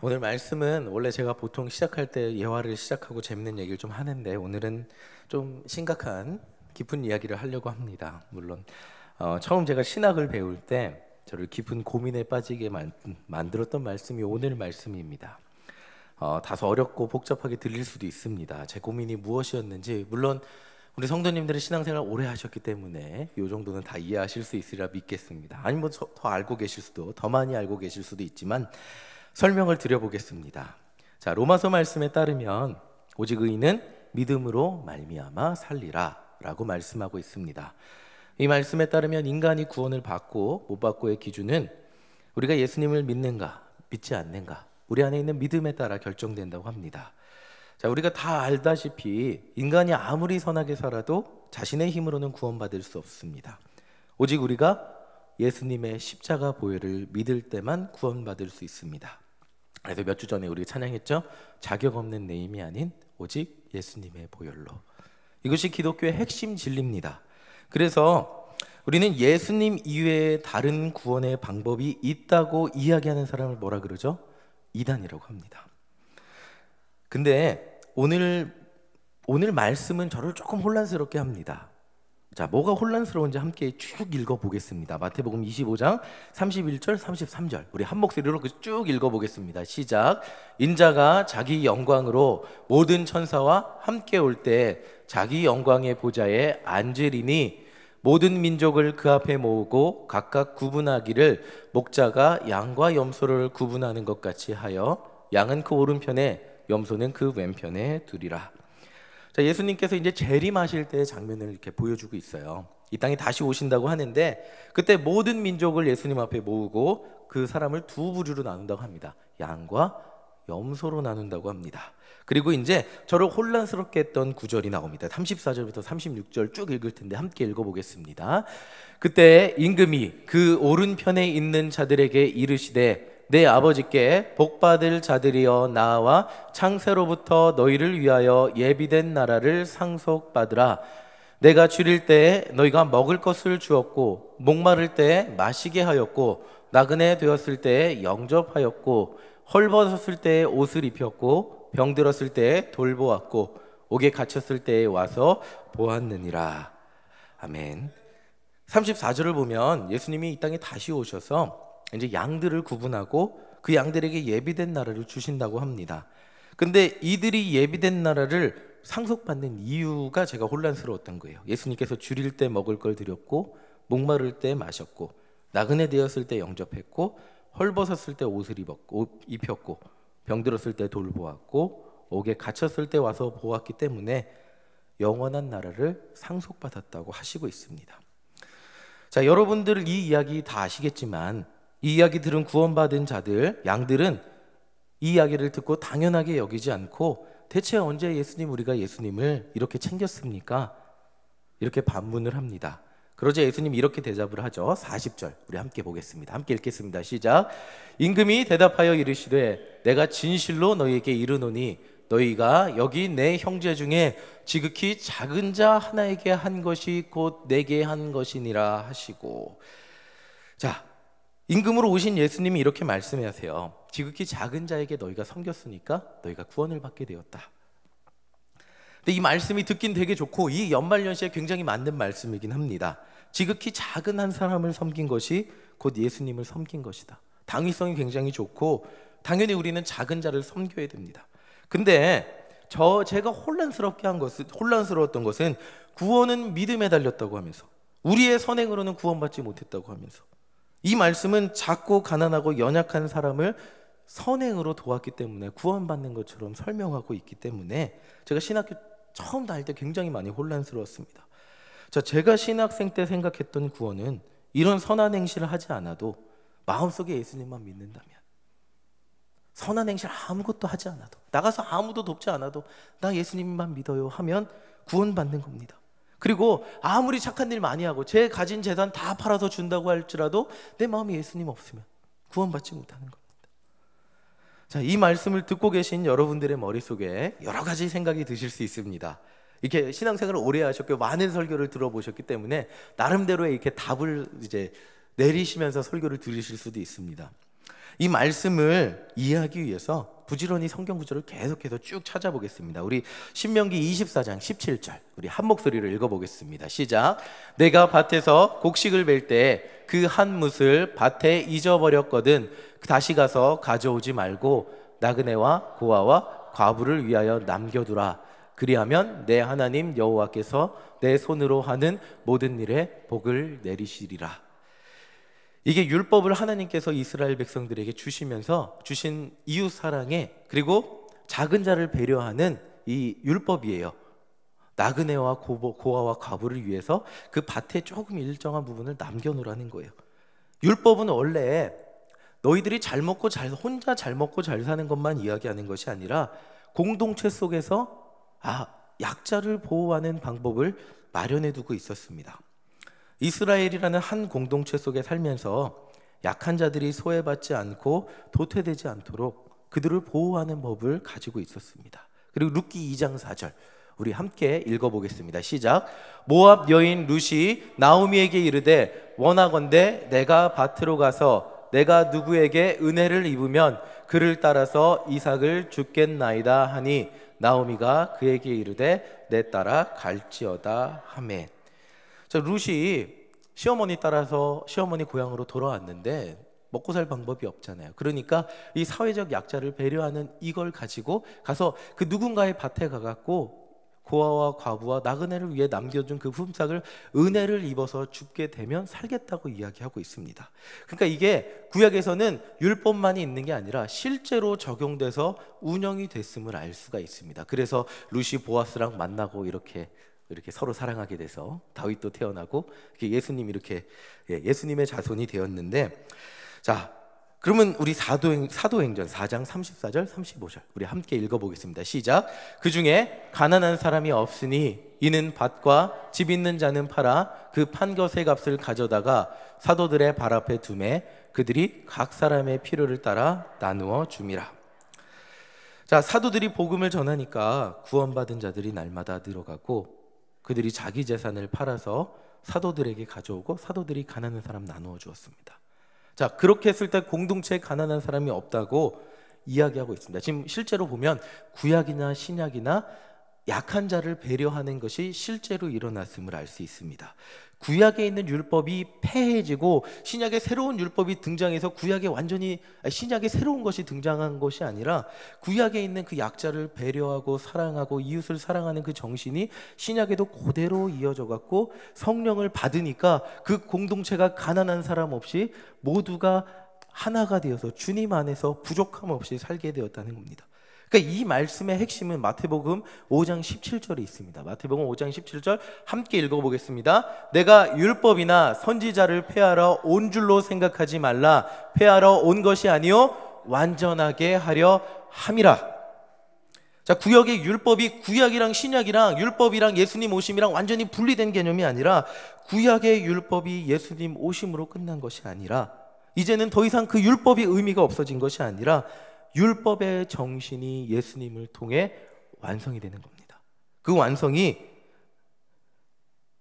오늘 말씀은 원래 제가 보통 시작할 때 예화를 시작하고 재밌는 얘기를 좀 하는데 오늘은 좀 심각한 깊은 이야기를 하려고 합니다. 물론 처음 제가 신학을 배울 때 저를 깊은 고민에 빠지게 만들었던 말씀이 오늘 말씀입니다. 다소 어렵고 복잡하게 들릴 수도 있습니다. 제 고민이 무엇이었는지 물론 우리 성도님들은 신앙생활 오래 하셨기 때문에 이 정도는 다 이해하실 수 있으리라 믿겠습니다. 아니면 더 알고 계실 수도 더 많이 알고 계실 수도 있지만 설명을 드려보겠습니다. 자, 로마서 말씀에 따르면 오직 의인은 믿음으로 말미암아 살리라 라고 말씀하고 있습니다. 이 말씀에 따르면 인간이 구원을 받고 못 받고의 기준은 우리가 예수님을 믿는가 믿지 않는가 우리 안에 있는 믿음에 따라 결정된다고 합니다. 자, 우리가 다 알다시피 인간이 아무리 선하게 살아도 자신의 힘으로는 구원받을 수 없습니다. 오직 우리가 예수님의 십자가 보혈을 믿을 때만 구원받을 수 있습니다. 그래서 몇 주 전에 우리 찬양했죠? 자격 없는 내 힘이 아닌 오직 예수님의 보혈로. 이것이 기독교의 핵심 진리입니다. 그래서 우리는 예수님 이외에 다른 구원의 방법이 있다고 이야기하는 사람을 뭐라 그러죠? 이단이라고 합니다. 근데 오늘 말씀은 저를 조금 혼란스럽게 합니다. 자, 뭐가 혼란스러운지 함께 쭉 읽어보겠습니다. 마태복음 25장 31절 33절 우리 한 목소리로 쭉 읽어보겠습니다. 시작. 인자가 자기 영광으로 모든 천사와 함께 올 때 자기 영광의 보좌에 앉으리니 모든 민족을 그 앞에 모으고 각각 구분하기를 목자가 양과 염소를 구분하는 것 같이 하여 양은 그 오른편에 염소는 그 왼편에 두리라. 자, 예수님께서 이제 재림하실 때의 장면을 이렇게 보여주고 있어요. 이 땅에 다시 오신다고 하는데 그때 모든 민족을 예수님 앞에 모으고 그 사람을 두 부류로 나눈다고 합니다. 양과 염소로 나눈다고 합니다. 그리고 이제 저를 혼란스럽게 했던 구절이 나옵니다. 34절부터 36절 쭉 읽을 텐데 함께 읽어보겠습니다. 그때 임금이 그 오른편에 있는 자들에게 이르시되 내 아버지께 복받을 자들이여 나와 창세로부터 너희를 위하여 예비된 나라를 상속받으라. 내가 줄일 때에 너희가 먹을 것을 주었고 목마를 때에 마시게 하였고 나그네 되었을 때에 영접하였고 헐벗었을 때에 옷을 입혔고 병들었을 때에 돌보았고 옥에 갇혔을 때에 와서 보았느니라. 아멘. 34절을 보면 예수님이 이 땅에 다시 오셔서 이제 양들을 구분하고 그 양들에게 예비된 나라를 주신다고 합니다. 근데 이들이 예비된 나라를 상속받는 이유가 제가 혼란스러웠던 거예요. 예수님께서 줄일 때 먹을 걸 드렸고 목마를 때 마셨고 나그네 되었을 때 영접했고 헐벗었을 때 옷을 입혔고 병들었을 때 돌보았고 옥에 갇혔을 때 와서 보았기 때문에 영원한 나라를 상속받았다고 하시고 있습니다. 자, 여러분들 이 이야기 다 아시겠지만 이 이야기 들은 구원받은 자들, 양들은 이 이야기를 듣고 당연하게 여기지 않고 대체 언제 우리가 예수님을 이렇게 챙겼습니까? 이렇게 반문을 합니다. 그러자 예수님이 이렇게 대답을 하죠. 40절 우리 함께 보겠습니다. 함께 읽겠습니다. 시작. 임금이 대답하여 이르시되 내가 진실로 너희에게 이르노니 너희가 여기 내 형제 중에 지극히 작은 자 하나에게 한 것이 곧 내게 한 것이니라 하시고. 자, 임금으로 오신 예수님이 이렇게 말씀하세요. 지극히 작은 자에게 너희가 섬겼으니까 너희가 구원을 받게 되었다. 근데 이 말씀이 듣긴 되게 좋고 이 연말연시에 굉장히 맞는 말씀이긴 합니다. 지극히 작은 한 사람을 섬긴 것이 곧 예수님을 섬긴 것이다. 당위성이 굉장히 좋고 당연히 우리는 작은 자를 섬겨야 됩니다. 근데 제가 혼란스러웠던 것은 구원은 믿음에 달렸다고 하면서 우리의 선행으로는 구원받지 못했다고 하면서 이 말씀은 작고 가난하고 연약한 사람을 선행으로 도왔기 때문에 구원받는 것처럼 설명하고 있기 때문에 제가 신학교 처음 다닐 때 굉장히 많이 혼란스러웠습니다. 자, 제가 신학생 때 생각했던 구원은 이런 선한 행실을 하지 않아도 마음속에 예수님만 믿는다면, 선한 행실 아무것도 하지 않아도, 나가서 아무도 돕지 않아도 나 예수님만 믿어요 하면 구원받는 겁니다. 그리고 아무리 착한 일 많이 하고 제 가진 재산 다 팔아서 준다고 할지라도 내 마음에 예수님 없으면 구원받지 못하는 겁니다. 자, 이 말씀을 듣고 계신 여러분들의 머릿속에 여러 가지 생각이 드실 수 있습니다. 이렇게 신앙생활을 오래 하셨고 많은 설교를 들어보셨기 때문에 나름대로의 이렇게 답을 이제 내리시면서 설교를 들으실 수도 있습니다. 이 말씀을 이해하기 위해서 부지런히 성경 구절을 계속해서 쭉 찾아보겠습니다. 우리 신명기 24장 17절 우리 한 목소리로 읽어보겠습니다. 시작. 내가 밭에서 곡식을 벨 때 그 한 뭇을 밭에 잊어버렸거든 다시 가서 가져오지 말고 나그네와 고아와 과부를 위하여 남겨두라. 그리하면 내 하나님 여호와께서 내 손으로 하는 모든 일에 복을 내리시리라. 이게 율법을 하나님께서 이스라엘 백성들에게 주시면서 주신 이웃 사랑에 그리고 작은 자를 배려하는 이 율법이에요. 나그네와 고아와 과부를 위해서 그 밭에 조금 일정한 부분을 남겨놓으라는 거예요. 율법은 원래 너희들이 잘 먹고 혼자 잘 먹고 잘 사는 것만 이야기하는 것이 아니라 공동체 속에서 약자를 보호하는 방법을 마련해 두고 있었습니다. 이스라엘이라는 한 공동체 속에 살면서 약한 자들이 소외받지 않고 도태되지 않도록 그들을 보호하는 법을 가지고 있었습니다. 그리고 룻기 2장 4절 우리 함께 읽어보겠습니다. 시작. 모압 여인 룻이 나오미에게 이르되 원하건대 내가 밭으로 가서 내가 누구에게 은혜를 입으면 그를 따라서 이삭을 주겠나이다 하니 나오미가 그에게 이르되 내 따라 갈지어다 하매. 자, 룻이 시어머니 따라서 시어머니 고향으로 돌아왔는데 먹고 살 방법이 없잖아요. 그러니까 이 사회적 약자를 배려하는 이걸 가지고 가서 그 누군가의 밭에 가갖고 고아와 과부와 나그네를 위해 남겨준 그 품삯을 은혜를 입어서 죽게 되면 살겠다고 이야기하고 있습니다. 그러니까 이게 구약에서는 율법만이 있는 게 아니라 실제로 적용돼서 운영이 됐음을 알 수가 있습니다. 그래서 룻이 보아스랑 만나고 이렇게 서로 사랑하게 돼서 다윗도 태어나고 예수님이 이렇게 예수님의 자손이 되었는데, 자, 그러면 우리 사도행전 4장 34절 35절 우리 함께 읽어보겠습니다. 시작. 그 중에 가난한 사람이 없으니 이는 밭과 집 있는 자는 팔아 그 판 것의 값을 가져다가 사도들의 발 앞에 두매 그들이 각 사람의 필요를 따라 나누어 줌이라. 자, 사도들이 복음을 전하니까 구원받은 자들이 날마다 늘어가고 그들이 자기 재산을 팔아서 사도들에게 가져오고 사도들이 가난한 사람 나누어 주었습니다. 자, 그렇게 했을 때 공동체에 가난한 사람이 없다고 이야기하고 있습니다. 지금 실제로 보면 구약이나 신약이나 약한 자를 배려하는 것이 실제로 일어났음을 알 수 있습니다. 구약에 있는 율법이 폐해지고 신약에 새로운 율법이 등장해서 신약에 새로운 것이 등장한 것이 아니라 구약에 있는 그 약자를 배려하고 사랑하고 이웃을 사랑하는 그 정신이 신약에도 그대로 이어져 갖고 성령을 받으니까 그 공동체가 가난한 사람 없이 모두가 하나가 되어서 주님 안에서 부족함 없이 살게 되었다는 겁니다. 그러니까 이 말씀의 핵심은 마태복음 5장 17절에 있습니다. 마태복음 5장 17절 함께 읽어보겠습니다. 내가 율법이나 선지자를 폐하러 온 줄로 생각하지 말라. 폐하러 온 것이 아니요 완전하게 하려 함이라. 자, 구약의 율법이 구약이랑 신약이랑 율법이랑 예수님 오심이랑 완전히 분리된 개념이 아니라 구약의 율법이 예수님 오심으로 끝난 것이 아니라 이제는 더 이상 그 율법이 의미가 없어진 것이 아니라 율법의 정신이 예수님을 통해 완성이 되는 겁니다. 그 완성이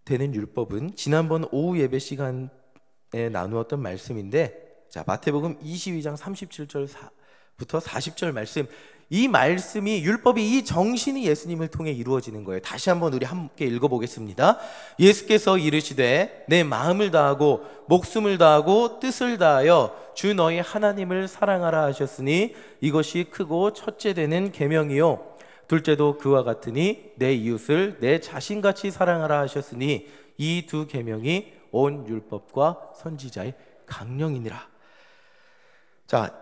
되는 율법은 지난번 오후 예배 시간에 나누었던 말씀인데, 자, 마태복음 22장 37절부터 40절 말씀, 이 말씀이 율법이 이 정신이 예수님을 통해 이루어지는 거예요. 다시 한번 우리 함께 읽어보겠습니다. 예수께서 이르시되 내 마음을 다하고 목숨을 다하고 뜻을 다하여 주 너희 하나님을 사랑하라 하셨으니 이것이 크고 첫째 되는 계명이요 둘째도 그와 같으니 내 이웃을 내 자신같이 사랑하라 하셨으니 이 두 계명이 온 율법과 선지자의 강령이니라. 자,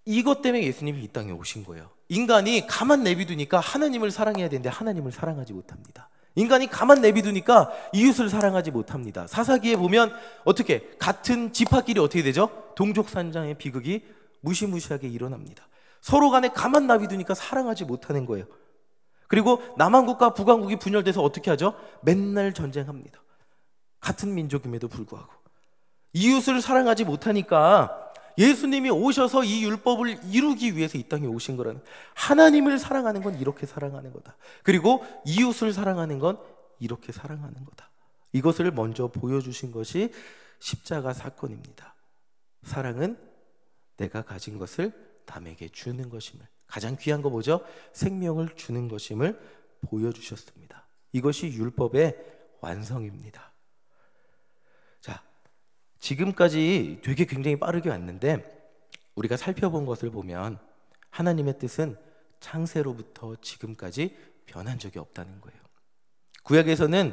이것 때문에 예수님이 이 땅에 오신 거예요. 인간이 가만 내비두니까 하나님을 사랑해야 되는데 하나님을 사랑하지 못합니다. 인간이 가만 내비두니까 이웃을 사랑하지 못합니다. 사사기에 보면 어떻게 같은 지파끼리 어떻게 되죠? 동족산장의 비극이 무시무시하게 일어납니다. 서로 간에 가만 놔비두니까 사랑하지 못하는 거예요. 그리고 남한국과 북한국이 분열돼서 어떻게 하죠? 맨날 전쟁합니다. 같은 민족임에도 불구하고 이웃을 사랑하지 못하니까 예수님이 오셔서 이 율법을 이루기 위해서 이 땅에 오신 거라는, 하나님을 사랑하는 건 이렇게 사랑하는 거다. 그리고 이웃을 사랑하는 건 이렇게 사랑하는 거다. 이것을 먼저 보여주신 것이 십자가 사건입니다. 사랑은 내가 가진 것을 남에게 주는 것임을, 가장 귀한 거 뭐죠? 생명을 주는 것임을 보여주셨습니다. 이것이 율법의 완성입니다. 자, 지금까지 되게 굉장히 빠르게 왔는데 우리가 살펴본 것을 보면 하나님의 뜻은 창세로부터 지금까지 변한 적이 없다는 거예요. 구약에서는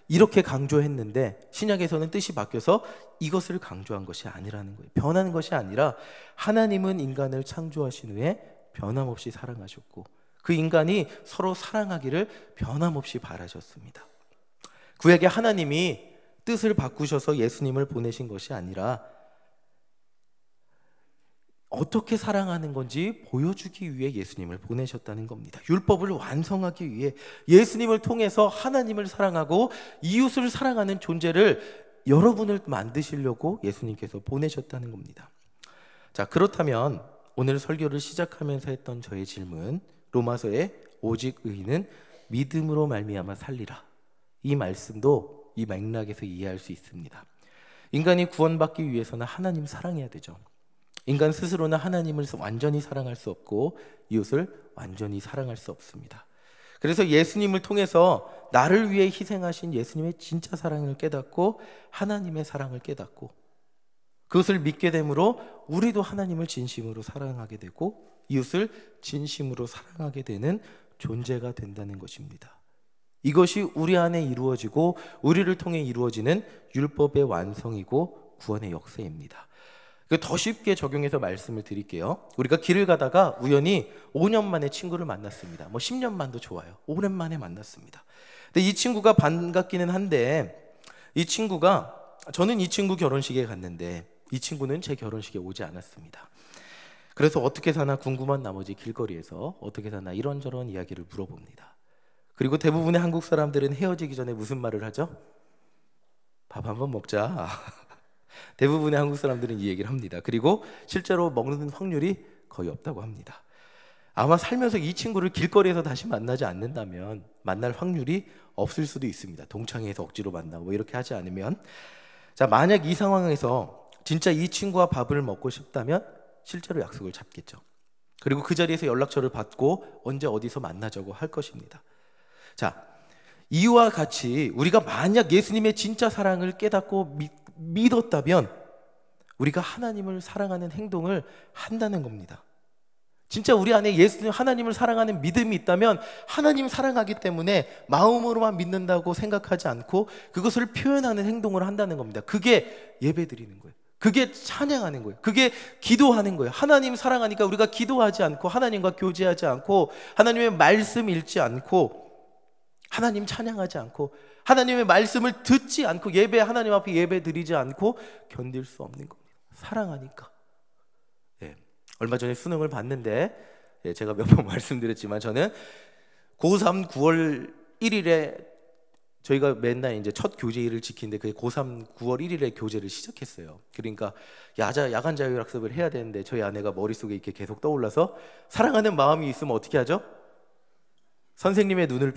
이렇게 강조했는데 신약에서는 뜻이 바뀌어서 이것을 강조한 것이 아니라는 거예요. 변하는 것이 아니라 하나님은 인간을 창조하신 후에 변함없이 사랑하셨고 그 인간이 서로 사랑하기를 변함없이 바라셨습니다. 구약의 하나님이 뜻을 바꾸셔서 예수님을 보내신 것이 아니라 어떻게 사랑하는 건지 보여주기 위해 예수님을 보내셨다는 겁니다. 율법을 완성하기 위해 예수님을 통해서 하나님을 사랑하고 이웃을 사랑하는 존재를 여러분을 만드시려고 예수님께서 보내셨다는 겁니다. 자, 그렇다면 오늘 설교를 시작하면서 했던 저의 질문, 로마서의 오직 의인은 믿음으로 말미암아 살리라, 이 말씀도 이 맥락에서 이해할 수 있습니다. 인간이 구원받기 위해서는 하나님 사랑해야 되죠. 인간 스스로는 하나님을 완전히 사랑할 수 없고 이웃을 완전히 사랑할 수 없습니다. 그래서 예수님을 통해서 나를 위해 희생하신 예수님의 진짜 사랑을 깨닫고 하나님의 사랑을 깨닫고 그것을 믿게 되므로 우리도 하나님을 진심으로 사랑하게 되고 이웃을 진심으로 사랑하게 되는 존재가 된다는 것입니다. 이것이 우리 안에 이루어지고 우리를 통해 이루어지는 율법의 완성이고 구원의 역사입니다. 더 쉽게 적용해서 말씀을 드릴게요. 우리가 길을 가다가 우연히 5년 만에 친구를 만났습니다. 10년 만도 좋아요. 오랜만에 만났습니다. 근데 이 친구가 반갑기는 한데 저는 이 친구 결혼식에 갔는데 이 친구는 제 결혼식에 오지 않았습니다. 그래서 어떻게 사나 궁금한 나머지 길거리에서 어떻게 사나 이런저런 이야기를 물어봅니다. 그리고 대부분의 한국 사람들은 헤어지기 전에 무슨 말을 하죠? 밥 한번 먹자. 대부분의 한국 사람들은 이 얘기를 합니다. 그리고 실제로 먹는 확률이 거의 없다고 합니다. 아마 살면서 이 친구를 길거리에서 다시 만나지 않는다면 만날 확률이 없을 수도 있습니다. 동창회에서 억지로 만나고 이렇게 하지 않으면. 자, 만약 이 상황에서 진짜 이 친구와 밥을 먹고 싶다면 실제로 약속을 잡겠죠. 그리고 그 자리에서 연락처를 받고 언제 어디서 만나자고 할 것입니다. 자, 이와 같이 우리가 만약 예수님의 진짜 사랑을 깨닫고 믿었다면 우리가 하나님을 사랑하는 행동을 한다는 겁니다. 진짜 우리 안에 예수님 하나님을 사랑하는 믿음이 있다면 하나님 사랑하기 때문에 마음으로만 믿는다고 생각하지 않고 그것을 표현하는 행동을 한다는 겁니다. 그게 예배드리는 거예요. 그게 찬양하는 거예요. 그게 기도하는 거예요. 하나님 사랑하니까 우리가 기도하지 않고 하나님과 교제하지 않고 하나님의 말씀 읽지 않고 하나님 찬양하지 않고 하나님의 말씀을 듣지 않고 하나님 앞에 예배 드리지 않고 견딜 수 없는 겁니다. 사랑하니까. 얼마 전에 수능을 봤는데 제가 몇 번 말씀드렸지만 저는 고3 9월 1일에 저희가 맨날 이제 첫 교제일을 지키는데 그게 고3 9월 1일에 교제를 시작했어요. 그러니까 야간 자율학습을 해야 되는데 저희 아내가 머릿속에 이렇게 계속 떠올라서 사랑하는 마음이 있으면 어떻게 하죠? 선생님의 눈을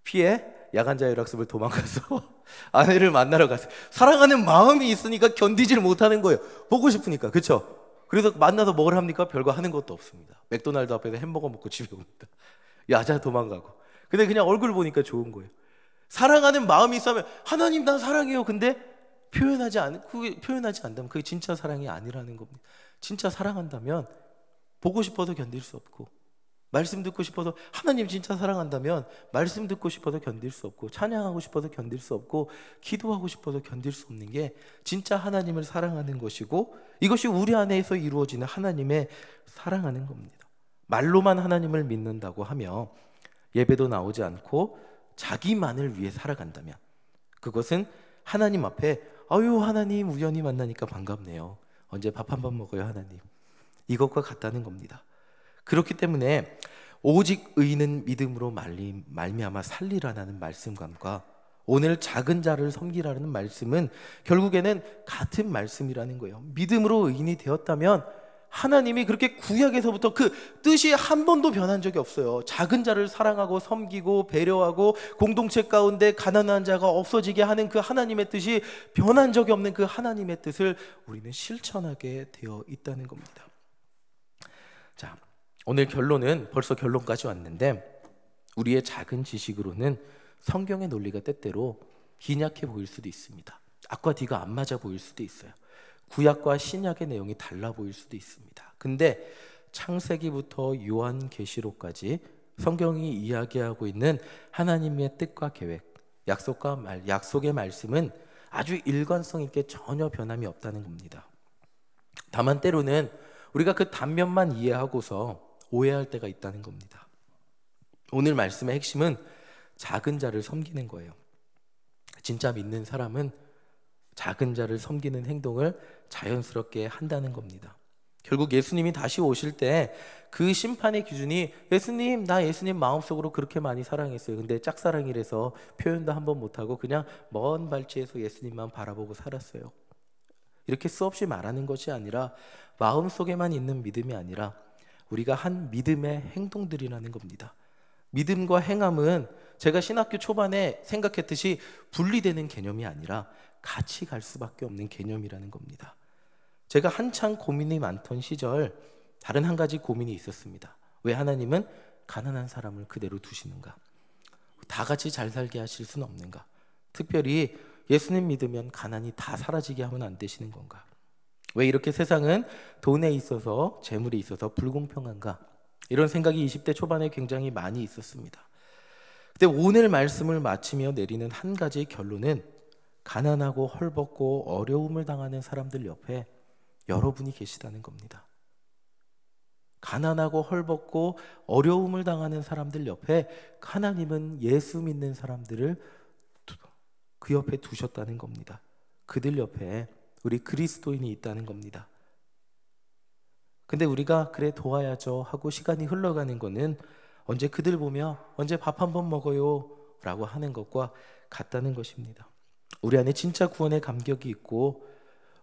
피해 야간 자율학습을 도망가서 아내를 만나러 갔어요. 사랑하는 마음이 있으니까 견디질 못하는 거예요. 보고 싶으니까. 그렇죠? 그래서 만나서 뭘 합니까? 별거 하는 것도 없습니다. 맥도날드 앞에서 햄버거 먹고 집에 옵니다. 야자 도망가고. 근데 그냥 얼굴 보니까 좋은 거예요. 사랑하는 마음이 있으면 하나님 나 사랑해요. 근데 표현하지 않다면 그게 진짜 사랑이 아니라는 겁니다. 진짜 사랑한다면 보고 싶어도 견딜 수 없고 말씀 듣고 싶어서 하나님 진짜 사랑한다면 말씀 듣고 싶어도 견딜 수 없고 찬양하고 싶어도 견딜 수 없고 기도하고 싶어도 견딜 수 없는 게 진짜 하나님을 사랑하는 것이고 이것이 우리 안에서 이루어지는 하나님의 사랑하는 겁니다. 말로만 하나님을 믿는다고 하며 예배도 나오지 않고 자기만을 위해 살아간다면 그것은 하나님 앞에 아유 하나님 우연히 만나니까 반갑네요. 언제 밥 한 번 먹어요 하나님. 이것과 같다는 겁니다. 그렇기 때문에 오직 의인은 믿음으로 말미암아 살리라는 말씀과 오늘 작은 자를 섬기라는 말씀은 결국에는 같은 말씀이라는 거예요. 믿음으로 의인이 되었다면 하나님이 그렇게 구약에서부터 그 뜻이 한 번도 변한 적이 없어요. 작은 자를 사랑하고 섬기고 배려하고 공동체 가운데 가난한 자가 없어지게 하는 그 하나님의 뜻이 변한 적이 없는 그 하나님의 뜻을 우리는 실천하게 되어 있다는 겁니다. 자, 오늘 결론은 벌써 결론까지 왔는데, 우리의 작은 지식으로는 성경의 논리가 때때로 빈약해 보일 수도 있습니다. 앞과 뒤가 안 맞아 보일 수도 있어요. 구약과 신약의 내용이 달라 보일 수도 있습니다. 근데 창세기부터 요한계시록까지 성경이 이야기하고 있는 하나님의 뜻과 계획, 약속의 말씀은 아주 일관성 있게 전혀 변함이 없다는 겁니다. 다만 때로는 우리가 그 단면만 이해하고서 오해할 때가 있다는 겁니다. 오늘 말씀의 핵심은 작은 자를 섬기는 거예요. 진짜 믿는 사람은 작은 자를 섬기는 행동을 자연스럽게 한다는 겁니다. 결국 예수님이 다시 오실 때 그 심판의 기준이, 예수님, 나 예수님 마음속으로 그렇게 많이 사랑했어요. 근데 짝사랑이라서 표현도 한번 못하고 그냥 먼 발치에서 예수님만 바라보고 살았어요. 이렇게 수없이 말하는 것이 아니라, 마음속에만 있는 믿음이 아니라 우리가 한 믿음의 행동들이라는 겁니다. 믿음과 행함은 제가 신학교 초반에 생각했듯이 분리되는 개념이 아니라 같이 갈 수밖에 없는 개념이라는 겁니다. 제가 한창 고민이 많던 시절, 다른 한 가지 고민이 있었습니다. 왜 하나님은 가난한 사람을 그대로 두시는가? 다 같이 잘 살게 하실 수는 없는가? 특별히 예수님 믿으면 가난이 다 사라지게 하면 안 되시는 건가? 왜 이렇게 세상은 돈에 있어서, 재물에 있어서 불공평한가? 이런 생각이 20대 초반에 굉장히 많이 있었습니다. 근데 오늘 말씀을 마치며 내리는 한 가지 결론은, 가난하고 헐벗고 어려움을 당하는 사람들 옆에 여러분이 계시다는 겁니다. 가난하고 헐벗고 어려움을 당하는 사람들 옆에 하나님은 예수 믿는 사람들을 그 옆에 두셨다는 겁니다. 그들 옆에 우리 그리스도인이 있다는 겁니다. 근데 우리가 그래 도와야죠 하고 시간이 흘러가는 거는 언제 그들 보며 언제 밥 한 번 먹어요 라고 하는 것과 같다는 것입니다. 우리 안에 진짜 구원의 감격이 있고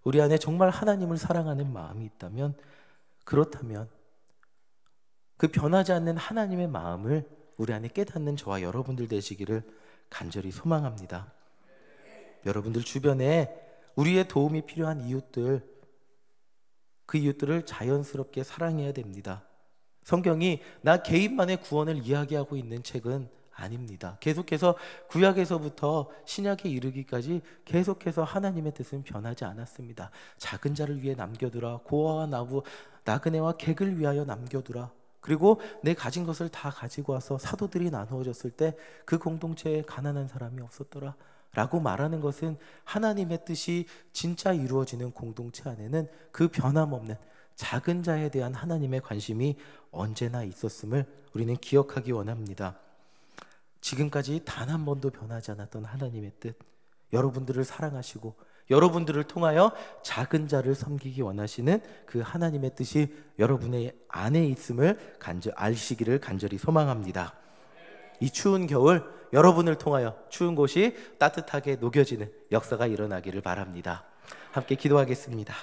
우리 안에 정말 하나님을 사랑하는 마음이 있다면, 그렇다면 그 변하지 않는 하나님의 마음을 우리 안에 깨닫는 저와 여러분들 되시기를 간절히 소망합니다. 여러분들 주변에 우리의 도움이 필요한 이웃들, 그 이웃들을 자연스럽게 사랑해야 됩니다. 성경이 나 개인만의 구원을 이야기하고 있는 책은 아닙니다. 계속해서 구약에서부터 신약에 이르기까지 계속해서 하나님의 뜻은 변하지 않았습니다. 작은 자를 위해 남겨두라, 고아와 나그네와 객을 위하여 남겨두라, 그리고 내 가진 것을 다 가지고 와서 사도들이 나누어졌을 때 그 공동체에 가난한 사람이 없었더라 라고 말하는 것은, 하나님의 뜻이 진짜 이루어지는 공동체 안에는 그 변함없는 작은 자에 대한 하나님의 관심이 언제나 있었음을 우리는 기억하기 원합니다. 지금까지 단 한 번도 변하지 않았던 하나님의 뜻, 여러분들을 사랑하시고 여러분들을 통하여 작은 자를 섬기기 원하시는 그 하나님의 뜻이 여러분의 안에 있음을 아시기를 간절히 소망합니다. 이 추운 겨울 여러분을 통하여 추운 곳이 따뜻하게 녹여지는 역사가 일어나기를 바랍니다. 함께 기도하겠습니다.